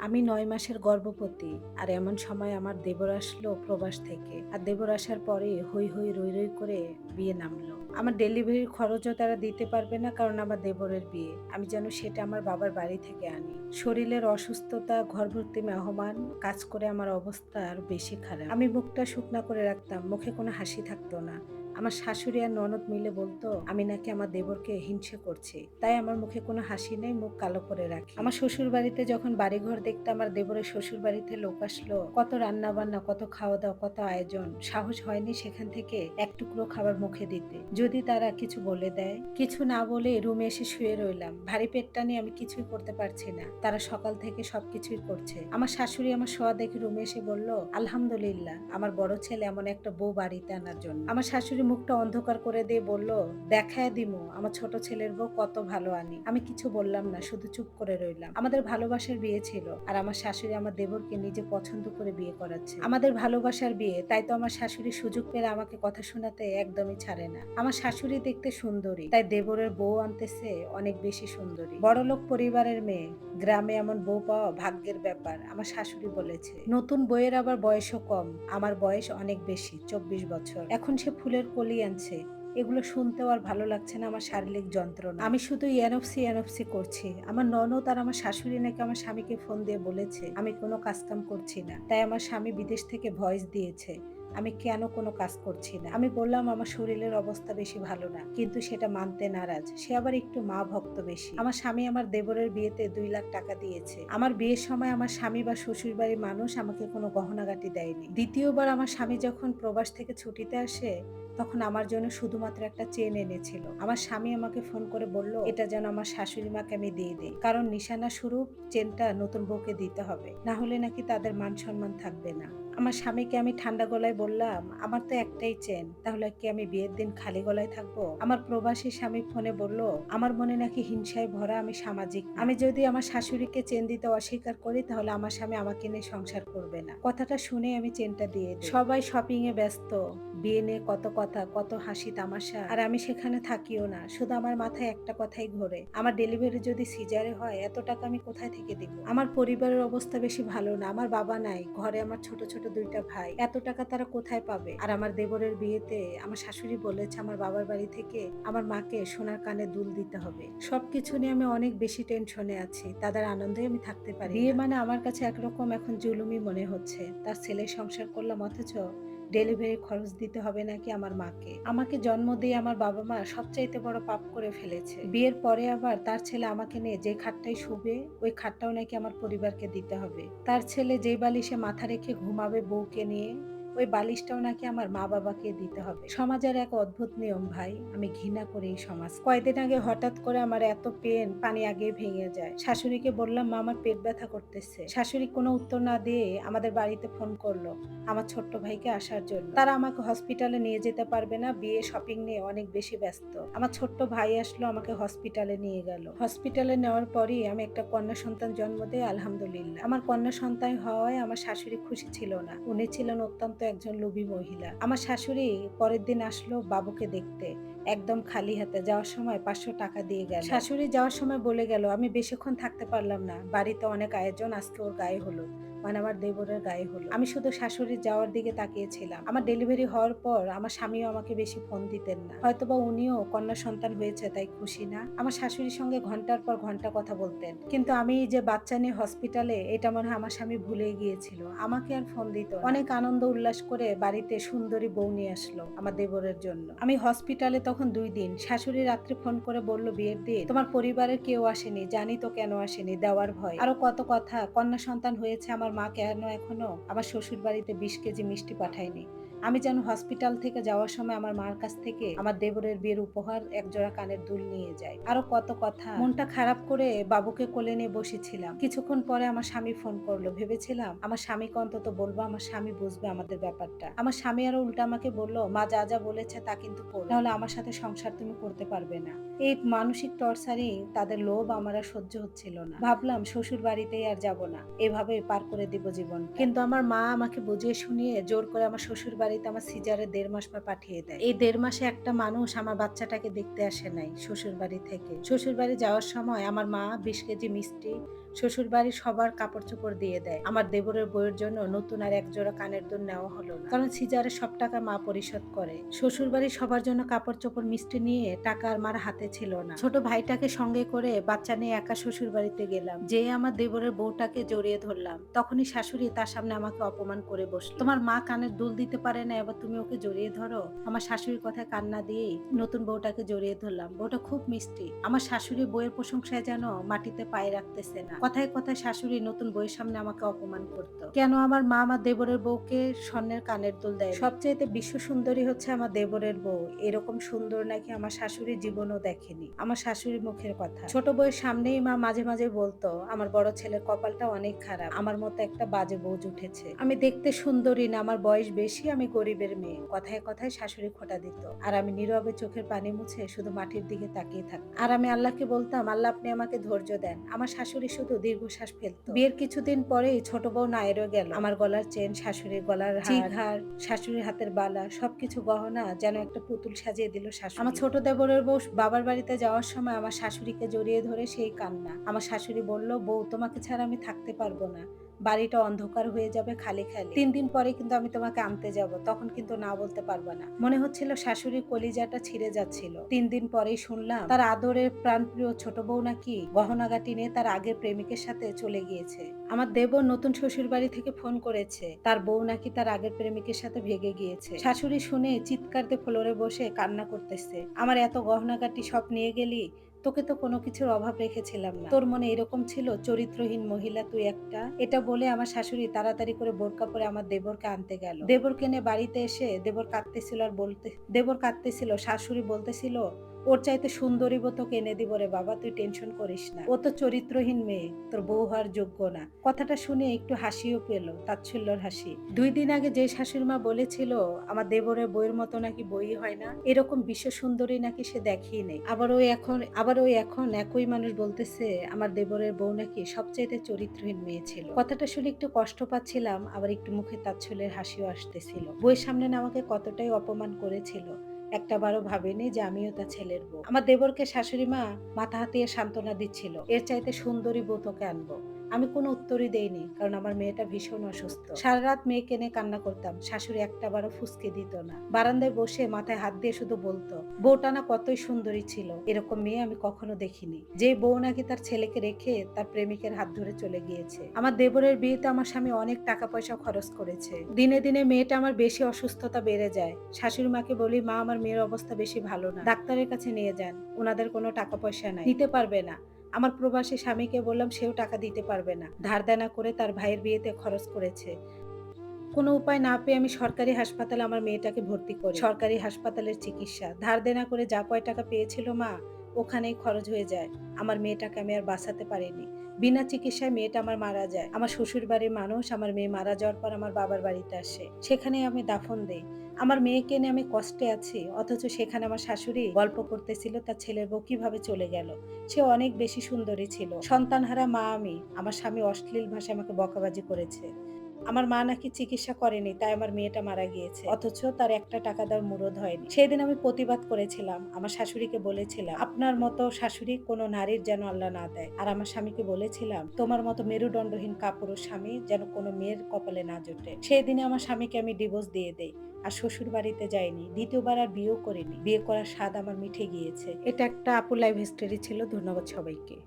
আমি ৯ মাসের গর্ভবতী। আর এমন সময় আমার দেবর আসলো প্রবাস থেকে। আর দেবর আসার পরে হৈ হৈ রই রই করে বিয়ে নামলো। আমার ডেলিভারির খরচও তারা দিতে পারবে না, কারণ আমার দেবরের বিয়ে। আমি যেন সেটা আমার বাবার বাড়ি থেকে আনি। শরীরের অসুস্থতা, ঘর ভর্তি মেহমান, কাজ করে আমার অবস্থা আরো বেশি খারাপ। আমি মুখটা শুকনা করে রাখতাম, মুখে কোনো হাসি থাকতো না। আমার শাশুড়ি আর ননদ মিলে বলতো আমি নাকি আমার দেবরকে হিংসে করছি, তাই আমার মুখে কোনো হাসি নেই, মুখ কালো করে রাখি। আমার শ্বশুর বাড়িতে যখন বাড়িঘর দেখতে আমার দেবরের শ্বশুর বাড়িতে লোক আসলো, কত রান্না বান্না, কত খাওয়া দাওয়া, কত আয়োজন, সাহস হয়নি সেখান থেকে এক টুকরো খাবার মুখে দিতে। যদি তারা কিছু বলে দেয়, কিছু না বলে রুমে এসে শুয়ে রইলাম। ভারী পেটটা নিয়ে আমি কিছুই করতে পারছি না। তারা সকাল থেকে সবকিছুই করছে। আমার শাশুড়ি আমার শোয়া দেখে রুমে এসে বলল, আলহামদুলিল্লাহ আমার বড় ছেলে এমন একটা বউ বাড়িতে আনার জন্য। আমার শাশুড়ি মুখটা অন্ধকার করে দিয়ে বলল, দেখায় দিমু আমার ছোট ছেলের বউ কত ভালো আনি। আমি কিছু বললাম না, শুধু চুপ করে রইলাম। আমাদের ভালোবাসার বিয়ে ছিল, আর আমার শাশুড়ি আমার দেবরকে নিজে পছন্দ করে বিয়ে করাচ্ছে। আমাদের ভালোবাসার বিয়ে, তাই তো আমার শাশুড়ি সুযোগ পেলে আমাকে কথা শোনাতে একদমই ছাড়ে না। আমার শাশুড়ি দেখতে সুন্দরী, তাই দেবরের বউ আনতেছে অনেক বেশি সুন্দরী। বড়লোক পরিবারের মেয়ে, গ্রামে এমন বউ পাওয়া ভাগ্যের ব্যাপার, আমার শাশুড়ি বলেছে। নতুন বইয়ের আবার বয়সও কম, আমার বয়স অনেক বেশি, 24 বছর। এখন সে ফুলের কলি আনছে। এগুলো শুনতেও আর ভালো লাগছে না, আমার শারীরিক যন্ত্রণা। আমি শুধু এনফসি এনফসি করছি। আমার ননদ আর আমার শাশুড়ি নাকি আমার স্বামীকে ফোন দিয়ে বলেছে আমি কোনো কাজকাম করছি না, তাই আমার স্বামী বিদেশ থেকে ভয়েস দিয়েছে আমি কেন কোনো কাজ করছি না। আমি বললাম আমার শরীরের অবস্থা বেশি ভালো না, কিন্তু সেটা মানতে নারাজ। সে আবার একটু মা ভক্ত বেশি। আমার স্বামী আমার দেবরের বিয়েতে 2 লাখ টাকা দিয়েছে। আমার বিয়ের সময় আমার স্বামী বা শ্বশুর বাড়ির মানুষ আমাকে কোনো গহনাগাটি দেয়নি। দ্বিতীয়বার আমার স্বামী যখন প্রবাস থেকে ছুটিতে আসে, তখন আমার জন্য শুধুমাত্র একটা চেন এনেছিল। আমার স্বামী আমাকে ফোন করে বলল এটা যেন আমার শাশুড়ি মাকে আমি দিয়ে দিই, কারণ নিশানা স্বরূপ চেনটা নতুন বউকে দিতে হবে, না হলে নাকি তাদের মান সম্মান থাকবে না। আমার স্বামীকে আমি ঠান্ডা গলায় বললাম আমার তো একটাই চেন, তাহলে কি আমি বিয়ের দিন খালি গলায় থাকবো? আমার প্রবাসী স্বামী ফোনে বলল আমার মনে নাকি হিংসায় ভরা, আমি সামাজিক না। আমি যদি আমার শাশুড়িকে চেন দিতে অস্বীকার করি, তাহলে আমার স্বামী আমাকে নিয়ে সংসার করবে না। কথাটা শুনে আমি চেনটা দিয়ে দিই। সবাই শপিং এ ব্যস্ত, বিয়ে নিয়ে কত কথা, কত হাসি তামাশা, আর আমি সেখানে থাকিও না। শুধু আমার মাথায় একটা কথাই ঘোরে, আমার ডেলিভারি যদি সিজারে হয় এত টাকা আমি কোথায় থেকে দিব? আমার পরিবারের অবস্থা বেশি ভালো না, আমার বাবা নাই, ঘরে আমার ছোট ছোট 2টা ভাই, এত টাকা তারা কোথায় পাবে? আর আমার দেবরের বিয়েতে আমার শাশুড়ি বলেছে আমার বাবার বাড়ি থেকে আমার মাকে সোনার কানে দুল দিতে হবে। সবকিছু নিয়ে আমি অনেক বেশি টেনশনে আছি, তাদের আনন্দে আমি থাকতে পারি। বিয়ে মানে আমার কাছে একরকম এখন জুলুমই মনে হচ্ছে। তার ছেলে সংসার করলাম, অথচ ডেলিভারি খরচ দিতে হবে নাকি আমার মাকে। আমাকে জন্ম দিয়ে আমার বাবা মা সবচাইতে বড় পাপ করে ফেলেছে। বিয়ের পরে আবার তার ছেলে আমাকে নিয়ে যে খাটটাই শুবে, ওই খাটটাও নাকি আমার পরিবারকে দিতে হবে। তার ছেলে যেই বালিশে মাথা রেখে ঘুমাবে বউকে নিয়ে, ওই বালিশটাও নাকি আমার মা বাবাকে দিতে হবে। সমাজের এক অদ্ভুত নিয়ম ভাই, আমি ঘৃণা করি এই সমাজ। কয়দিন আগে হঠাৎ করে আমার এত পেন, পানি আগেই ভেঙে যায়। শাশুড়িকে বললাম মা আমার পেট ব্যথা করতেছে। শাশুড়ি কোনো উত্তর না দিয়ে আমাদের বাড়িতে ফোন করলো আমার ছোট্ট ভাইকে আসার জন্য। তারা আমাকে হসপিটালে নিয়ে যেতে পারবে না, বিয়ে শপিং নিয়ে অনেক বেশি ব্যস্ত। আমার ছোট্ট ভাই আসলো, আমাকে হসপিটালে নিয়ে গেল। হসপিটালে নেওয়ার পরই আমি একটা কন্যা সন্তান জন্ম দেই, আলহামদুলিল্লাহ। আমার কন্যা সন্তান হওয়ায় আমার শাশুড়ি খুশি ছিল না। উনি ছিলেন অত্যন্ত একজন লোভী মহিলা। আমার শাশুড়ি পরের দিন আসলো বাবুকে দেখতে, একদম খালি হাতে। যাওয়ার সময় 500 টাকা দিয়ে গেল। শাশুড়ি যাওয়ার সময় বলে গেল আমি বেশিক্ষণ থাকতে পারলাম না, বাড়িতে অনেক আয়োজন, আজকে ওর গায়ে হলো, মানে আমার দেবরের গায়ে হলো। আমি শুধু শাশুড়ির যাওয়ার দিকে তাকিয়েছিলাম। আমার ডেলিভারি হওয়ার পর আমার স্বামীও আমাকে বেশি ফোন দিতেন না, হয়তোবা উনিও কন্যা সন্তান হয়েছে তাই খুশি না। আমার শাশুড়ির সঙ্গে ঘন্টার পর ঘন্টা কথা বলতেন, কিন্তু আমি যে বাচ্চা নিয়ে হসপিটালে, এটা মনে হয় আমার স্বামী ভুলে গিয়েছিল, আমাকে আর ফোন দিত না। অনেক আনন্দ উল্লাস করে বাড়িতে সুন্দরী বউ নিয়ে আসলো আমার দেবরের জন্য। আমি হসপিটালে তখন 2 দিন। শাশুড়ি রাত্রে ফোন করে বলল বিয়ের দিন তোমার পরিবারের কেউ আসেনি, জানি তো কেন আসেনি, দেওয়ার ভয়, আরো কত কথা। কন্যা সন্তান হয়েছে আমার মা কেন এখনো আমার শ্বশুর বাড়িতে 20 কেজি মিষ্টি পাঠায়নি। আমি যেন হসপিটাল থেকে যাওয়ার সময় আমার মার কাছ থেকে আমার দেবরের বিয়ের উপহার একজোড়া কানের দুল নিয়ে যাই, আরো কত কথা। মনটা খারাপ করে বাবুকে কোলে নিয়ে বসেছিলাম। কিছুক্ষণ পরে আমার স্বামী ফোন করলো। ভেবেছিলাম আমার স্বামীকে অন্তত বলবো, আমার স্বামী বুঝবে আমাদের ব্যাপারটা। আমার স্বামী আরো উল্টা আমাকে বললো মা যা যা বলেছে তা কিন্তু করো, নাহলে আমার সাথে সংসার তুমি করতে পারবে না। এই মানসিক টর্চারিং, তাদের লোভ আমার আর সহ্য হচ্ছিল না। ভাবলাম শ্বশুর বাড়িতেই আর যাব না, এভাবে পার করে দিব জীবন। কিন্তু আমার মা আমাকে বুঝিয়ে শুনিয়ে জোর করে আমার শ্বশুর বাড়িতে আমার সিজারে 1.5 মাস পর পাঠিয়ে দেয়। এই 1.5 মাসে একটা মানুষ আমার বাচ্চাটাকে দেখতে আসে নাই শ্বশুর বাড়ি থেকে। শ্বশুর বাড়ি যাওয়ার সময় আমার মা 20 কেজি মিষ্টি, শ্বশুর বাড়ি সবার কাপড় চোপড় দিয়ে দেয়। আমার দেবরের বউয়ের জন্য নতুন আর এক জোড়া কানের দুল নেওয়া হলো না, কারণ সিজারের সব টাকা মা পরিশোধ করে। শ্বশুর বাড়ি সবার জন্য কাপড় চোপড় মিষ্টি নিয়ে টাকা আর মার হাতে ছিল না। ছোট ভাইটাকে সঙ্গে করে বাচ্চা নিয়ে একা শ্বশুর বাড়িতে গেলাম, যে আমার দেবরের বউটাকে জড়িয়ে ধরলাম। তখনই শাশুড়ি তার সামনে আমাকে অপমান করে বসলো, তোমার মা কানের দুল দিতে পারে না, এবার তুমি ওকে জড়িয়ে ধরো। আমার শাশুড়ির কথায় কান্না দিয়েই নতুন বউটাকে জড়িয়ে ধরলাম। বউটা খুব মিষ্টি। আমার শাশুড়ি বউয়ের প্রশংসায় যেন মাটিতে পায়ে রাখতেছে না। কথায় কথায় শাশুড়ি নতুন বউয়ের সামনে আমাকে অপমান করতো। কেন আমার মা আমার দেবরের বউকে স্বর্ণের কানের দুল দেয়? সবচাইতে বিশ্ব সুন্দরী হচ্ছে আমার দেবরের বউ। এরকম সুন্দর নাকি আমার শাশুড়ি জীবনও দেখেনি। আমার শাশুড়ির মুখের কথা। ছোট বউয়ের সামনেই মা মাঝে মাঝে বলতো, আমার বড় ছেলের কপালটা অনেক খারাপ, আমার মতো একটা বাজে বউ উঠেছে। আমি দেখতে সুন্দরী না, আমার বয়স বেশি, আমি গরিবের মেয়ে। কথায় কথায় শাশুড়ি খোঁটা দিত, আর আমি নীরবে চোখের পানি মুছে শুধু মাটির দিকে তাকিয়ে থাকতাম। আর আমি আল্লাহকে বলতাম, আল্লাহ আপনি আমাকে ধৈর্য দেন। আমার শাশুড়ি শুধু দীর্ঘশ্বাস ফেলতো। বিয়ের কিছুদিন পরেই ছোট বউ নায়েরও গেল। আমার গলার চেন, শাশুড়ির গলার হার, শাশুড়ির হাতের বালা, সবকিছু গহনা যেন একটা পুতুল সাজিয়ে দিল শাশুড়ি। আমার ছোট দেবরের বউ বাবার বাড়িতে যাওয়ার সময় আমার শাশুড়িকে জড়িয়ে ধরে সেই কান্না। আমার শাশুড়ি বলল, বউ তোমাকে ছাড়া আমি থাকতে পারবো না, বাড়িটা অন্ধকার হয়ে যাবে খালি খালি। 3 দিন পরে কিন্তু আমি তোমাকে আনতে যাব, তখন কিন্তু না বলতে পারবা না। মনে হচ্ছিল শাশুড়ির কলিজাটা ছিঁড়ে যাচ্ছিল। 3 দিন পরেই শুনলাম তার আদরের প্রাণপ্রিয় ছোট বউ নাকি গহনাগাটি নিয়ে তার আগের প্রেমিকের সাথে চলে গিয়েছে। আমার দেবর নতুন শ্বশুর বাড়ি থেকে ফোন করেছে, তার বউ নাকি তার আগের প্রেমিকের সাথে ভেগে গিয়েছে। শাশুড়ি শুনে চিৎকার দিয়ে ফ্লোরে বসে কান্না করতেছে, আমার এত গহনাগাটি সব নিয়ে গেলি, তোকে তো কোনো কিছুর অভাব রেখেছিলাম না, তোর মনে এরকম ছিল, চরিত্রহীন মহিলা তুই একটা। এটা বলে আমার শাশুড়ি তাড়াতাড়ি করে বোরকা পরে আমার দেবরকে আনতে গেল। দেবরকে নিয়ে বাড়িতে এসে দেবর কাঁদতেছিল, শাশুড়ি বলতেছিল, ওর চাইতে সুন্দরী বউ তোকে এনে দিব রে বাবা, তুই টেনশন করিস না, ও তো চরিত্রহীন মেয়ে, তোর বউ হওয়ার যোগ্য না। কথাটা শুনে একটু হাসিও পেল, তাচ্ছিল্যর হাসি। 2 দিন আগে যে শাশুড়ি মা বলেছিল আমার দেবরের বইয়ের মতো নাকি বই হয় না, এরকম বিশ্ব সুন্দরী নাকি সে দেখেই নেই। আবার ওই এখন একই মানুষ বলতেছে আমার দেবরের বউ নাকি সবচাইতে চরিত্রহীন মেয়ে ছিল। কথাটা শুনে একটু কষ্ট পাচ্ছিলাম, আবার একটু মুখে তাচ্ছিল্যের হাসিও আসতেছিল। বইয়ের সামনে না আমাকে কতটাই অপমান করেছিল, একটা বারও ভাবেনি যে আমিও তার ছেলের বউ। আমার দেবরকে শাশুড়ি মা মাথা হাতিয়ে সান্ত্বনা দিচ্ছিল, এর চাইতে সুন্দরী বউ তোকে আনবো। আমি কোনো উত্তরই দেইনি, কারণ আমার মেয়েটা ভীষণ অসুস্থ। সারা রাত মেয়েকে নিয়ে কান্না করতাম, শাশুড়ি একটা বারও ফুসকে দিত না। বারান্দায় বসে মাথায় হাত দিয়ে শুধু বলতো, বউটা না কতই সুন্দরী ছিল, এরকম মেয়ে আমি কখনো দেখিনি। যে বউ নাকি তার ছেলেকে রেখে তার প্রেমিকের হাত ধরে চলে গিয়েছে। আমার দেবরের বিয়েতে আমার স্বামী অনেক টাকা পয়সা খরচ করেছে। দিনে দিনে মেয়েটা আমার বেশি অসুস্থতা বেড়ে যায়। শাশুড়ি মাকে বলি, মা আমার মেয়ের অবস্থা বেশি ভালো না, ডাক্তারের কাছে নিয়ে যান, ওনাদের কোনো টাকা পয়সা নাই, নিতে পারবে না। আমার প্রবাসী স্বামীকে বললাম, সেও টাকা দিতে পারবে না, ধার দেনা করে তার ভাইয়ের বিয়েতে খরচ করেছে। কোনো উপায় না পেয়ে আমি সরকারি হাসপাতালে আমার মেয়েটাকে ভর্তি করি। সরকারি হাসপাতালের চিকিৎসা ধার দেনা করে যা কয় টাকা পেয়েছিল মা, ওখানেই খরচ হয়ে যায়। আমার মেয়েটাকে আমি আর বাঁচাতে পারিনি। বিনা চিকিৎসায় মেয়েটা আমার মারা যায়। আমার শ্বশুর বাড়ির মানুষ আমার মেয়ে মারা যাওয়ার পর আমার বাবার বাড়িতে আসে, সেখানে আমি দাফন দেই। আমার মেয়েকে নিয়ে আমি কষ্টে আছি, অথচ সেখানে আমার শাশুড়ি গল্প করতেছিল তার ছেলের বউ কিভাবে চলে গেল। সে অনেক বেশি সুন্দরী ছিল। সন্তানহারা মা আমি। আমার স্বামী অশ্লীল ভাষায় আমাকে বকাবাজি করেছে। আমার মা নাকি চিকিৎসা করেনি, তাই আমার মেয়েটা মারা গিয়েছে, অথচ তার একটা টাকা দেওয়ার মুরদ হয়নি। সেদিন আমি প্রতিবাদ করেছিলাম, আমার শাশুড়িকে বলেছিলাম, আপনার মতো শাশুড়ি কোনো নারীর যেন আল্লাহ না দেয়। আর আমার স্বামীকে বলেছিলাম, তোমার মতো মেরুদণ্ডহীন কাপুরুষ স্বামী যেন কোনো মেয়ের কপালে না জোটে। সেই দিনে আমার স্বামীকে আমি ডিভোর্স দিয়ে দেই, আর শ্বশুর বাড়িতে যাইনি, দ্বিতীয়বার আর বিয়েও করিনি। বিয়ে করার স্বাদ আমার মিঠে গিয়েছে। এটা একটা আপু লাইভ হিস্টোরি ছিল। ধন্যবাদ সবাইকে।